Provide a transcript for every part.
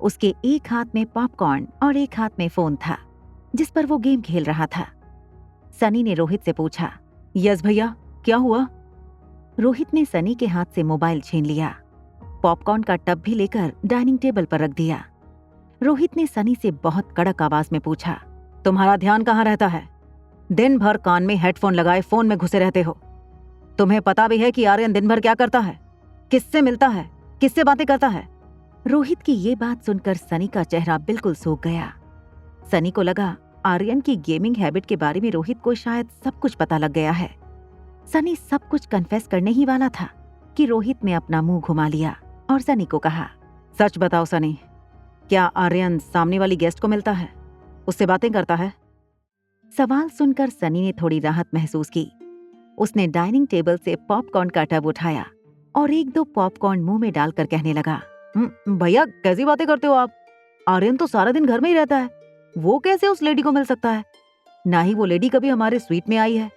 उसके एक हाथ में पॉपकॉर्न और एक हाथ में फोन था जिस पर वो गेम खेल रहा था। सनी ने रोहित से पूछा, यस भैया, क्या हुआ? रोहित ने सनी के हाथ से मोबाइल छीन लिया, पॉपकॉर्न का टब भी लेकर डाइनिंग टेबल पर रख दिया। रोहित ने सनी से बहुत कड़क आवाज में पूछा, तुम्हारा ध्यान कहाँ रहता है? दिन भर कान में हेडफोन लगाए फोन में घुसे रहते हो। तुम्हें पता भी है कि आर्यन दिन भर क्या करता है, किससे मिलता है, किससे बातें करता है? रोहित की ये बात सुनकर सनी का चेहरा बिल्कुल सूख गया। सनी को लगा आर्यन की गेमिंग हैबिट के बारे में रोहित को शायद सब कुछ पता लग गया है। सनी सब कुछ कन्फेस करने ही वाला था कि रोहित ने अपना मुंह घुमा लिया और सनी को कहा, सच बताओ सनी, क्या आर्यन सामने वाली गेस्ट को मिलता है, उससे बातें करता है? सवाल सुनकर सनी ने थोड़ी राहत महसूस की। उसने डाइनिंग टेबल से पॉपकॉर्न का टब उठाया और एक दो पॉपकॉर्न मुंह में डालकर कहने लगा, भैया कैसी बातें करते हो आप? आर्यन तो सारा दिन घर में ही रहता है, वो कैसे उस लेडी को मिल सकता है? ना ही वो लेडी कभी हमारे स्वीट में आई है।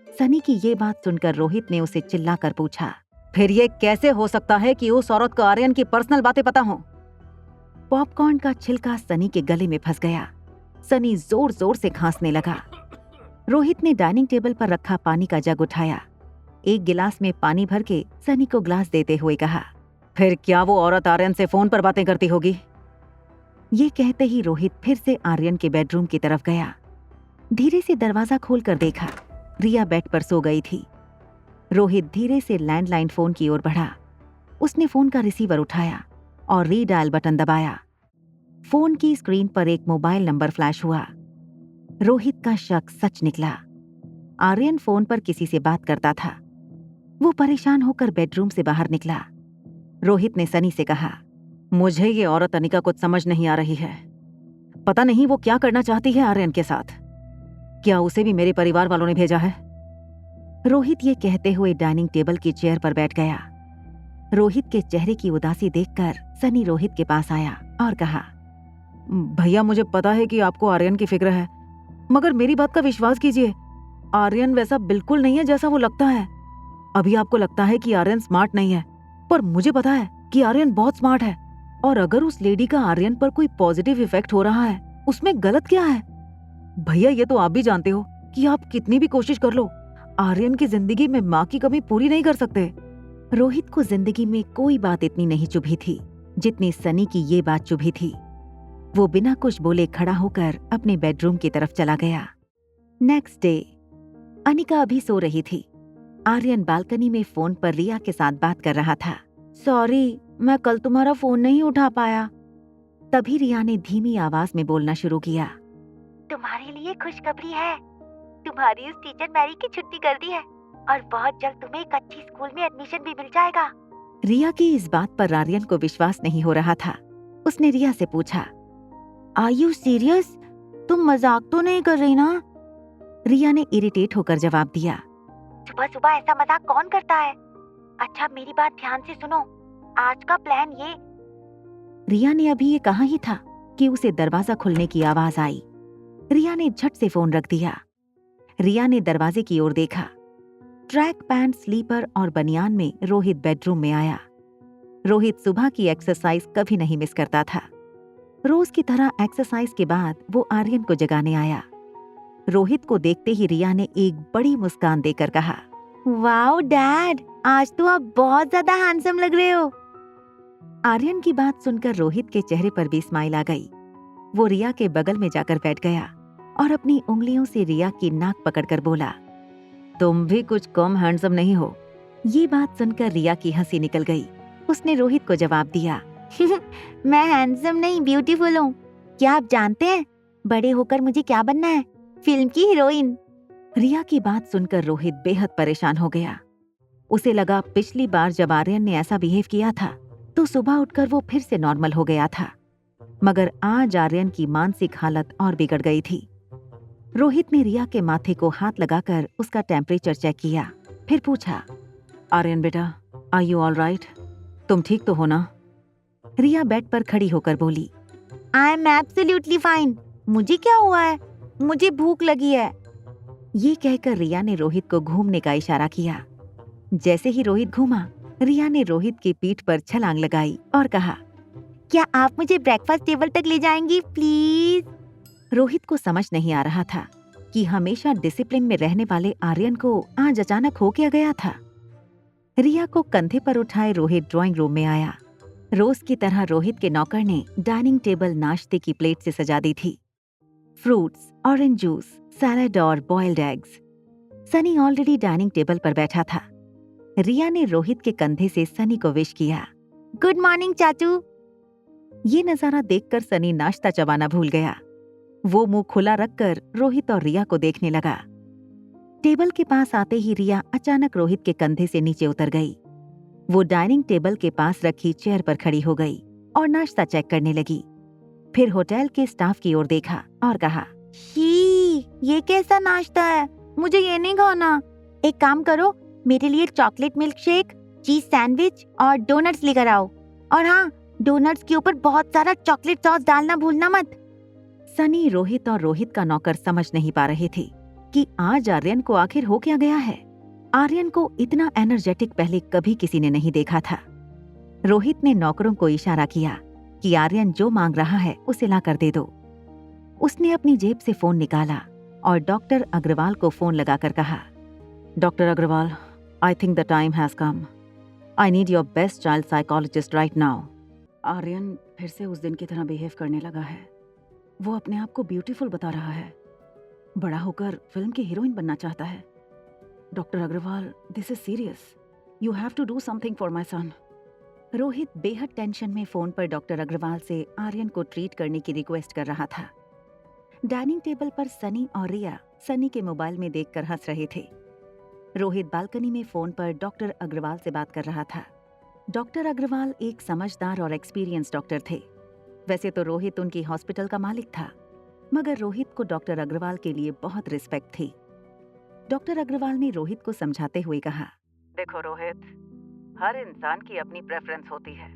सनी की ये बात सुनकर रोहित ने उसे चिल्लाकर पूछा, फिर ये कैसे हो सकता है कि उस औरत को आर्यन की पर्सनल बातें पता हो? पॉपकॉर्न का छिलका सनी के गले में फंस गया। सनी जोर जोर से खांसने लगा। रोहित ने डाइनिंग टेबल पर रखा पानी का जग उठाया, एक गिलास में पानी भर के सनी को ग्लास देते हुए कहा, फिर क्या वो औरत आर्यन से फोन पर बातें करती होगी? ये कहते ही रोहित फिर से आर्यन के बेडरूम की तरफ गया। धीरे से दरवाजा खोलकर देखा, रिया बेड पर सो गई थी। रोहित धीरे से लैंडलाइन फोन की ओर बढ़ा। उसने फोन का रिसीवर उठाया और रीडायल बटन दबाया। फोन की स्क्रीन पर एक मोबाइल नंबर फ्लैश हुआ। रोहित का शक सच निकला। आर्यन फोन पर किसी से बात करता था। वो परेशान होकर बेडरूम से बाहर निकला। रोहित ने सनी से कहा, मुझे ये औरत अनिका कुछ समझ नहीं आ रही है। पता नहीं वो क्या करना चाहती है आर्यन के साथ। क्या उसे भी मेरे परिवार वालों ने भेजा है? रोहित ये कहते हुए डाइनिंग टेबल की चेयर पर बैठ गया। रोहित के चेहरे की उदासी देखकर सनी रोहित के पास आया और कहा, भैया मुझे पता है कि आपको आर्यन की फिक्र है, मगर मेरी बात का विश्वास कीजिए, आर्यन वैसा बिल्कुल नहीं है जैसा वो लगता है। अभी आपको लगता है कि आर्यन स्मार्ट नहीं है, पर मुझे पता है कि आर्यन बहुत स्मार्ट है। और अगर उस लेडी का आर्यन पर कोई पॉजिटिव इफेक्ट हो रहा है, उसमें गलत क्या है? भैया ये तो आप भी जानते हो कि आप कितनी भी कोशिश कर लो, आर्यन की जिंदगी में माँ की कमी पूरी नहीं कर सकते। रोहित को जिंदगी में कोई बात इतनी नहीं चुभी थी जितनी सनी की ये बात चुभी थी। वो बिना कुछ बोले खड़ा होकर अपने बेडरूम की तरफ चला गया। नेक्स्ट डे अनिका अभी सो रही थी। आर्यन बालकनी में फोन पर रिया के साथ बात कर रहा था। सॉरी, मैं कल तुम्हारा फोन नहीं उठा पाया। तभी रिया ने धीमी आवाज में बोलना शुरू किया, तुम्हारे लिए खुशखबरी है, तुम्हारी उस टीचर मैरी की छुट्टी कर दी है और बहुत जल्द तुम्हें एक अच्छी स्कूल में एडमिशन भी मिल जाएगा। रिया की इस बात पर आर्यन को विश्वास नहीं हो रहा था। उसने रिया से पूछा, आर यू सीरियस? तुम मजाक तो नहीं कर रही ना? रिया ने इरिटेट होकर जवाब दिया, सुबह सुबह ऐसा मजाक कौन करता है? अच्छा मेरी बात ध्यान से सुनो, आज का प्लान ये। रिया ने अभी ये कहा ही था कि उसे दरवाजा खुलने की आवाज आई। रिया ने झट से फोन रख दिया। रिया ने दरवाजे की ओर देखा। ट्रैक पैंट, स्लीपर और बनियान में रोहित बेडरूम में आया। रोहित सुबह की एक्सरसाइज कभी नहीं मिस करता था। रोज की तरह एक्सरसाइज के बाद वो आर्यन को जगाने आया। रोहित को देखते ही रिया ने एक बड़ी मुस्कान देकर कहा, वाओ डैड, आज तो आप बहुत ज्यादा हैंडसम लग रहे हो। आर्यन की बात सुनकर रोहित के चेहरे पर भी स्माइल आ गई। वो रिया के बगल में जाकर बैठ गया और अपनी उंगलियों से रिया की नाक पकड़कर बोला, तुम भी कुछ कम हैंडसम नहीं हो। ये बात सुनकर रिया की हंसी निकल गई। उसने रोहित को जवाब दिया, मैं हैंडसम नहीं, ब्यूटीफुल हूँ। क्या आप जानते हैं बड़े होकर मुझे क्या बनना है? फिल्म की हीरोइन। रिया की बात सुनकर रोहित बेहद परेशान हो गया। उसे लगा पिछली बार जब आर्यन ने ऐसा बिहेव किया था तो सुबह उठकर वो फिर से नॉर्मल हो गया था, मगर आज आर्यन की मानसिक हालत और बिगड़ गई थी। रोहित ने रिया के माथे को हाथ लगाकर उसका टेम्परेचर चेक किया, फिर पूछा, आर्यन बेटा, आर यू ऑल राइट? तुम ठीक तो हो ना? रिया बेड पर खड़ी होकर बोली, आई एम एब्सोल्युटली फाइन। मुझे क्या हुआ है? मुझे भूख लगी है। ये कहकर रिया ने रोहित को घूमने का इशारा किया। जैसे ही रोहित घूमा, रिया ने रोहित की पीठ पर छलांग लगाई और कहा, क्या आप मुझे ब्रेकफास्ट टेबल तक ले जाएंगी प्लीज? रोहित को समझ नहीं आ रहा था कि हमेशा डिसिप्लिन में रहने वाले आर्यन को आज अचानक हो क्या गया था। रिया को कंधे पर उठाए रोहित ड्राइंग रूम में आया। रोज की तरह रोहित के नौकर ने डाइनिंग टेबल नाश्ते की प्लेट से सजा दी थी। फ्रूट्स, ऑरेंज जूस, सैलेड और boiled eggs. Sunny already dining table पर बैठा था। रिया ने रोहित के कंधे से सनी को विश किया। गुड मॉर्निंग चाचू। ये नजारा देखकर सनी नाश्ता चबाना भूल गया। वो मुंह खुला रखकर रोहित और रिया को देखने लगा। टेबल के पास आते ही रिया अचानक रोहित के कंधे से नीचे उतर गई। वो डाइनिंग टेबल के पास रखी चेयर पर खड़ी हो गई और नाश्ता चेक करने लगी। फिर होटल के स्टाफ की ओर देखा और कहा, ही, ये कैसा नाश्ता है? मुझे ये नहीं खाना। एक काम करो, मेरे लिए chocolate milk shake, cheese sandwich और डोनट्स लेकर आओ। और हाँ, डोनट्स के ऊपर बहुत सारा चॉकलेट सॉस डालना भूलना मत। सनी, रोहित और रोहित का नौकर समझ नहीं पा रहे थे कि आज आर्यन को आखिर हो क्या गया है। आर्यन को इतना एनर्जेटिक पहले कभी किसी ने नहीं देखा था। रोहित ने नौकरों को इशारा किया कि आर्यन जो मांग रहा है उसे ला कर दे दो। उसने अपनी जेब से फोन निकाला और डॉक्टर अग्रवाल को फोन लगाकर कहा, doctor Agarwal, I think the time has come. I need your best child psychologist right now. Aryan फिर से उस दिन की तरह बिहेव करने लगा है। वो अपने आप को ब्यूटीफुल बता रहा है। बड़ा होकर फिल्म की हीरोइन बनना चाहता है। Doctor Agarwal, this is serious. You have to do something for my son. Rohit बेहद टेंशन में फोन पर डॉक्टर अग्रवाल से आर्यन को ट्रीट करने की रिक्वेस्ट कर रहा था। डाइनिंग टेबल पर सनी और रिया सनी के मोबाइल में देखकर हंस रहे थे। रोहित बालकनी में फोन पर डॉक्टर अग्रवाल से बात कर रहा था। डॉक्टर अग्रवाल एक समझदार और एक्सपीरियंस डॉक्टर थे। वैसे तो रोहित उनकी हॉस्पिटल का मालिक था, मगर रोहित को डॉक्टर अग्रवाल के लिए बहुत रिस्पेक्ट थी। डॉक्टर अग्रवाल ने रोहित को समझाते हुए कहा, देखो रोहित, हर इंसान की अपनी प्रेफरेंस होती है।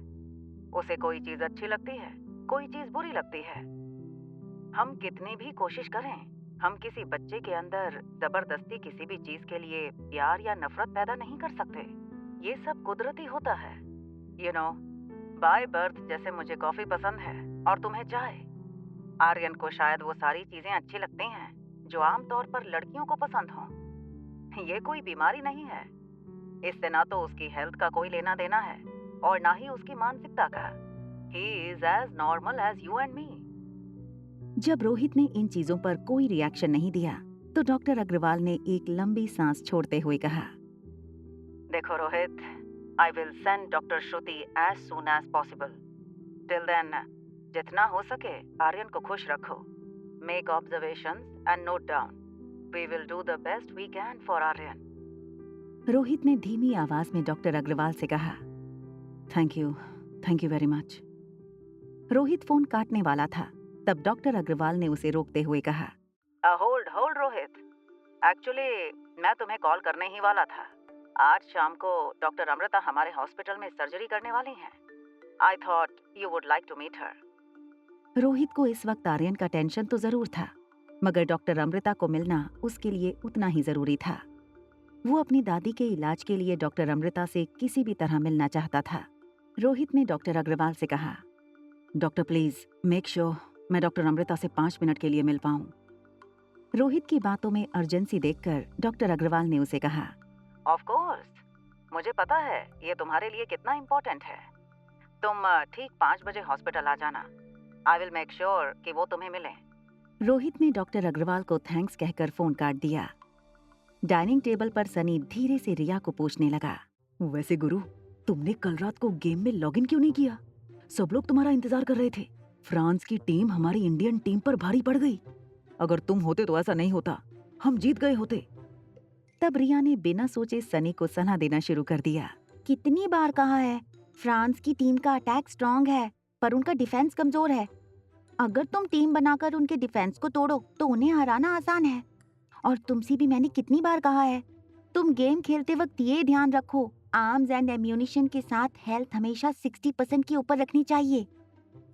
उसे कोई चीज अच्छी लगती है, कोई चीज बुरी लगती है। हम कितनी भी कोशिश करें, हम किसी बच्चे के अंदर जबरदस्ती किसी भी चीज के लिए प्यार या नफरत पैदा नहीं कर सकते। ये सब कुदरती होता है। यू नो, बाय बर्थ जैसे मुझे कॉफी पसंद है और तुम्हें चाय। आर्यन को शायद वो सारी चीजें अच्छी लगती हैं जो आमतौर पर लड़कियों को पसंद हों। ये कोई बीमारी नहीं है। इससे ना तो उसकी हेल्थ का कोई लेना देना है और ना ही उसकी मानसिकता का। He is as normal as you and me। जब रोहित ने इन चीजों पर कोई रिएक्शन नहीं दिया तो डॉक्टर अग्रवाल ने एक लंबी सांस छोड़ते हुए कहा, देखो Rohit, I will send Dr. Shruti as soon as possible. Till then, जितना हो सके आर्यन को खुश रखो। Make observations and note down. We will do the best we can for Aryan. Rohit ने धीमी आवाज में डॉक्टर अग्रवाल से कहा, thank you very much. Rohit phone काटने वाला था, तब डॉक्टर अग्रवाल ने उसे रोकते हुए कहा, होल्ड रोहित, एक्चुअली मैं तुम्हें कॉल करने ही वाला था। आज शाम को डॉक्टर अमृता हमारे हॉस्पिटल में सर्जरी करने वाली हैं। I thought you would like to meet her. Rohit को इस वक्त आर्यन का टेंशन तो जरूर था, मगर डॉक्टर अमृता को मिलना उसके लिए उतना ही जरूरी था। वो अपनी दादी के इलाज के लिए डॉक्टर अमृता से किसी भी तरह मिलना चाहता था। रोहित ने डॉक्टर अग्रवाल से कहा, डॉक्टर प्लीज मेक श्योर मैं डॉक्टर अमृता से 5 मिनट के लिए मिल पाऊं। रोहित की बातों में अर्जेंसी देखकर डॉक्टर अग्रवाल ने उसे कहा, ऑफ कोर्स, मुझे पता है ये तुम्हारे लिए कितना इम्पोर्टेंट है। तुम ठीक 5 बजे हॉस्पिटल आ जाना। आई विल मेक श्योर कि वो तुम्हें मिले। रोहित ने डॉक्टर अग्रवाल को थैंक्स कहकर फोन काट दिया। डाइनिंग टेबल पर सनी धीरे से रिया को पूछने लगा, वैसे गुरु, तुमने कल रात को गेम में लॉगिन क्यों नहीं किया? सब लोग तुम्हारा इंतजार कर रहे थे। फ्रांस की टीम हमारी इंडियन टीम पर भारी पड़ गई। अगर तुम होते तो ऐसा नहीं होता, हम जीत गए होते। तब रिया ने बिना सोचे सनी को सलाह देना शुरू कर दिया, कितनी बार कहा है, फ्रांस की टीम का अटैक स्ट्रांग है पर उनका डिफेंस कमजोर है। अगर तुम टीम बनाकर उनके डिफेंस को तोड़ो तो उन्हें हराना आसान है। और तुमसे भी मैंने कितनी बार कहा है, तुम गेम खेलते वक्त ये ध्यान रखो, आर्म्स एंड एम्यूनिशन के साथ हेल्थ हमेशा 60% के ऊपर रखनी चाहिए।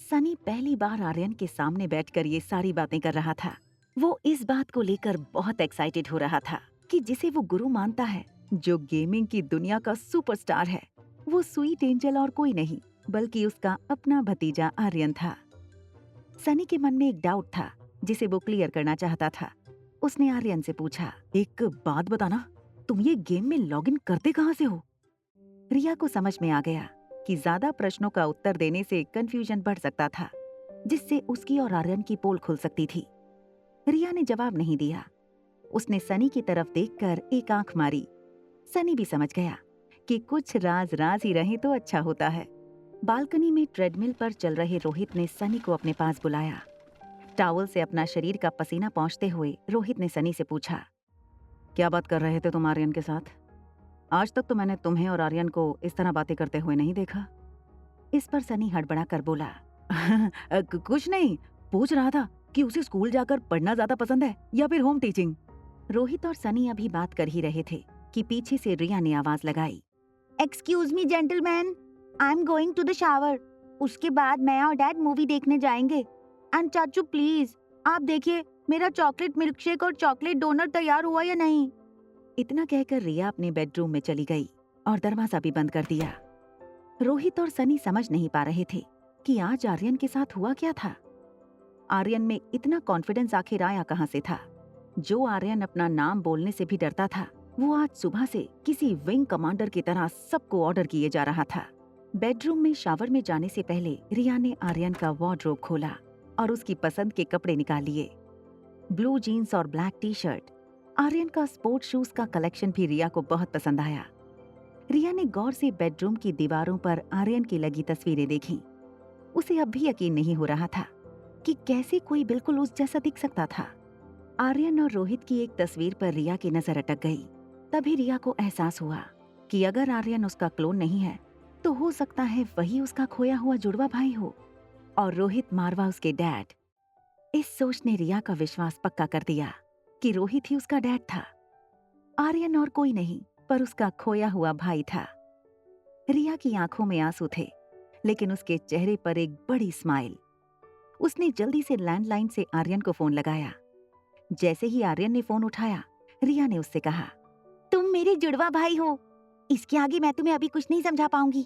सनी पहली बार आर्यन के सामने बैठकर ये सारी बातें कर रहा था। वो इस बात को लेकर बहुत एक्साइटेड हो रहा था कि जिसे वो गुरु मानता है, जो गेमिंग की दुनिया का सुपरस्टार है, वो स्वीट एंजल और कोई नहीं बल्कि उसका अपना भतीजा आर्यन था। सनी के मन में एक डाउट था जिसे वो क्लियर करना चाहता था। उसने आर्यन से पूछा, एक बात बताना, तुम ये गेम में लॉगिन करते कहाँ से हो? रिया को समझ में आ गया कि ज्यादा प्रश्नों का उत्तर देने से कंफ्यूजन बढ़ सकता था, जिससे उसकी और आर्यन की पोल खुल सकती थी। रिया ने जवाब नहीं दिया। उसने सनी की तरफ देखकर एक आंख मारी। सनी भी समझ गया कि कुछ राज राज ही रहे तो अच्छा होता है। बालकनी में ट्रेडमिल पर चल रहे रोहित ने सनी को अपने पास बुलाया। टॉवल से अपना शरीर का पसीना पोंछते हुए रोहित ने सनी से पूछा, क्या बात कर रहे थे तुम आर्यन के साथ? आज तक तो मैंने तुम्हें और आर्यन को इस तरह बातें करते हुए नहीं देखा। इस पर सनी हड़बड़ा कर बोला, कुछ नहीं, पूछ रहा था कि उसे स्कूल जाकर पढ़ना ज्यादा पसंद है या फिर होम टीचिंग। रोहित और सनी अभी बात कर ही रहे थे कि पीछे से रिया ने आवाज लगाई, excuse me gentleman, I am going to the shower. उसके बाद मैं और डैड मूवी देखने जाएंगे। एंड चाचू प्लीज, आप देखिए मेरा चॉकलेट मिल्क शेक और चॉकलेट डोनट तैयार हुआ या नहीं। इतना कहकर रिया अपने बेडरूम में चली गई और दरवाजा भी बंद कर दिया। रोहित और सनी समझ नहीं पा रहे थे कि आज आर्यन के साथ हुआ क्या था। आर्यन में इतना कॉन्फिडेंस आखिर आया कहां से था? जो आर्यन अपना नाम बोलने से भी डरता था, वो आज सुबह से किसी विंग कमांडर की तरह सबको ऑर्डर किए जा रहा था। बेडरूम में शावर में जाने से पहले रिया ने आर्यन का वार्डरोब खोला और उसकी पसंद के कपड़े निकाल लिए। ब्लू जीन्स और ब्लैक टी शर्ट। आर्यन का स्पोर्ट शूज का कलेक्शन भी रिया को बहुत पसंद आया। रिया ने गौर से बेडरूम की दीवारों पर आर्यन की लगी तस्वीरें देखीं। उसे अब भी यकीन नहीं हो रहा था कि कैसे कोई बिल्कुल उस जैसा दिख सकता था। आर्यन और रोहित की एक तस्वीर पर रिया की नजर अटक गई। तभी रिया को एहसास हुआ कि अगर आर्यन उसका क्लोन नहीं है तो हो सकता है वही उसका खोया हुआ जुड़वा भाई हो और रोहित मारवा उसके डैड। इस सोच ने रिया का विश्वास पक्का कर दिया कि रोहित ही उसका डैड था। आर्यन और कोई नहीं पर उसका खोया हुआ भाई था। रिया की आंखों में आंसू थे, लेकिन उसके चेहरे पर एक बड़ी स्माइल। उसने जल्दी से लैंडलाइन से आर्यन को फोन लगाया। जैसे ही आर्यन ने फोन उठाया, रिया ने उससे कहा, तुम मेरे जुड़वा भाई हो। इसके आगे मैं तुम्हें अभी कुछ नहीं समझा पाऊंगी।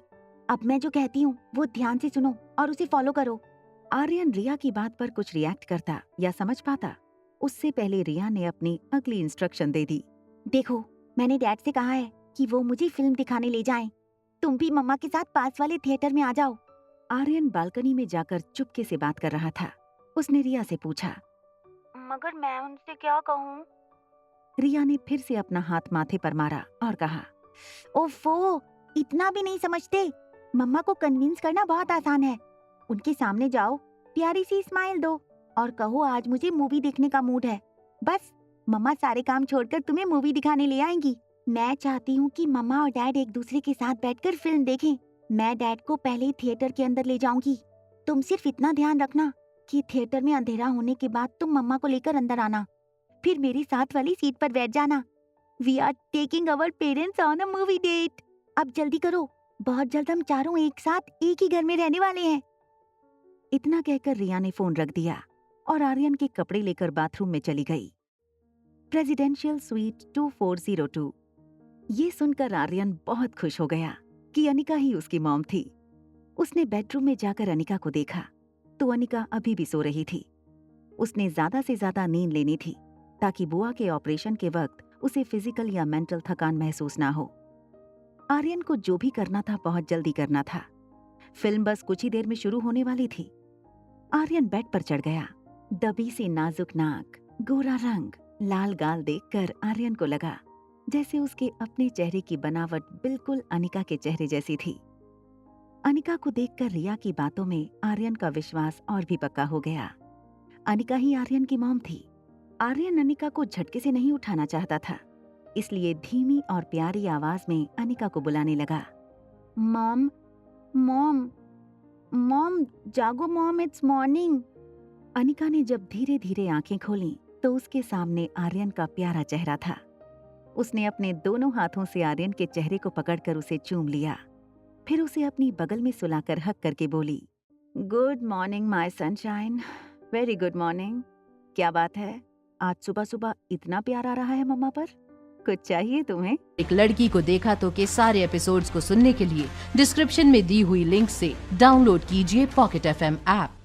अब मैं जो कहती हूँ वो ध्यान से सुनो और उसे फॉलो करो। आर्यन रिया की बात पर कुछ रिएक्ट करता या समझ पाता, उससे पहले रिया ने अपनी अगली इंस्ट्रक्शन दे दी। देखो, मैंने डैड से कहा है कि वो मुझे फिल्म दिखाने ले जाएं। तुम भी मम्मा के साथ पास वाले थिएटर में आ जाओ। आर्यन बालकनी में जाकर चुपके से बात कर रहा था। उसने रिया से पूछा, मगर मैं उनसे क्या कहूँ? रिया ने फिर से अपना हाथ माथे पर मारा और कहा, ओफो, इतना भी नहीं समझते। मम्मा को कन्विंस करना बहुत आसान है। उनके सामने जाओ, प्यारी सी स्माइल दो और कहो आज मुझे मूवी देखने का मूड है। बस मम्मा सारे काम छोड़कर तुम्हें मूवी दिखाने ले आएंगी। मैं चाहती हूँ कि मम्मा और डैड एक दूसरे के साथ बैठकर फिल्म देखें। मैं डैड को पहले ही थिएटर के अंदर ले जाऊंगी। तुम सिर्फ इतना ध्यान रखना कि थिएटर में अंधेरा होने के बाद तुम मम्मा को लेकर अंदर आना, फिर मेरी साथ वाली सीट पर बैठ जाना। We are taking our parents on a movie date. अब जल्दी करो, बहुत जल्द हम चारों एक साथ एक ही घर में रहने वाले हैं। इतना कहकर रिया ने फोन रख दिया और आर्यन के कपड़े लेकर बाथरूम में चली गई। Presidential suite 2402। ये सुनकर आर्यन बहुत खुश हो गया कि अनिका ही उसकी मॉम थी। उसने बेडरूम में जाकर अनिका को देखा तो अनिका अभी भी सो रही थी। उसने ज्यादा से ज्यादा नींद लेनी थी ताकि बुआ के ऑपरेशन के वक्त उसे फिजिकल या मेंटल थकान महसूस ना हो। आर्यन को जो भी करना था बहुत जल्दी करना था। फिल्म बस कुछ ही देर में शुरू होने वाली थी। आर्यन बेड पर चढ़ गया। दबी सी नाजुक नाक, गोरा रंग, लाल गाल देखकर आर्यन को लगा जैसे उसके अपने चेहरे की बनावट बिल्कुल अनिका के चेहरे जैसी थी। अनिका को देखकर रिया की बातों में आर्यन का विश्वास और भी पक्का हो गया। अनिका ही आर्यन की मॉम थी। आर्यन अनिका को झटके से नहीं उठाना चाहता था, इसलिए धीमी और प्यारी आवाज में अनिका को बुलाने लगा। मॉम, मॉम, मॉम, जागो मॉम, इट्स मॉर्निंग। अनिका ने जब धीरे धीरे आंखें खोलीं तो उसके सामने आर्यन का प्यारा चेहरा था। उसने अपने दोनों हाथों से आर्यन के चेहरे को पकड़कर उसे चूम लिया, फिर उसे अपनी बगल में सुलाकर हक करके बोली, good morning my sunshine, very good morning. क्या बात है, आज सुबह सुबह इतना प्यार आ रहा है मम्मा पर? कुछ चाहिए तुम्हें? एक लड़की को देखा तो के सारे एपिसोड्स को सुनने के लिए डिस्क्रिप्शन में दी हुई लिंक से डाउनलोड कीजिए पॉकेट FM ऐप।